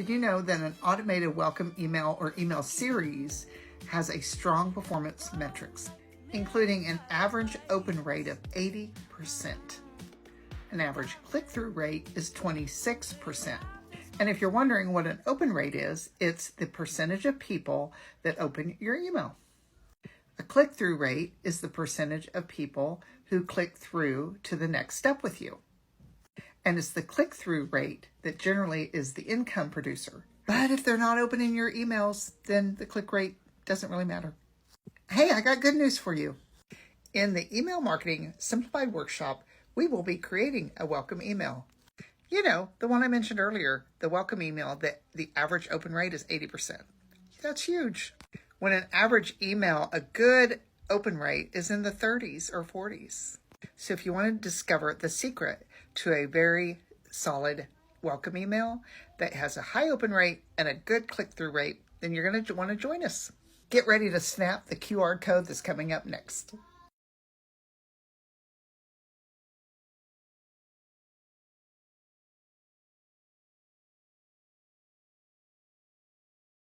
Did you know that an automated welcome email or email series has a strong performance metrics, including an average open rate of 80%. An average click-through rate is 26%. And if you're wondering what an open rate is, it's the percentage of people that open your email. A click-through rate is the percentage of people who click through to the next step with you. And it's the click-through rate that generally is the income producer. But if they're not opening your emails, then the click rate doesn't really matter. Hey, I got good news for you. In the Email Marketing Simplified Workshop, we will be creating a welcome email. You know, the one I mentioned earlier, the welcome email that the average open rate is 80%. That's huge. When an average email, a good open rate is in the 30s or 40s. So if you want to discover the secret to a very solid welcome email that has a high open rate and a good click-through rate, then you're going to want to join us. Get ready to snap the QR code that's coming up next.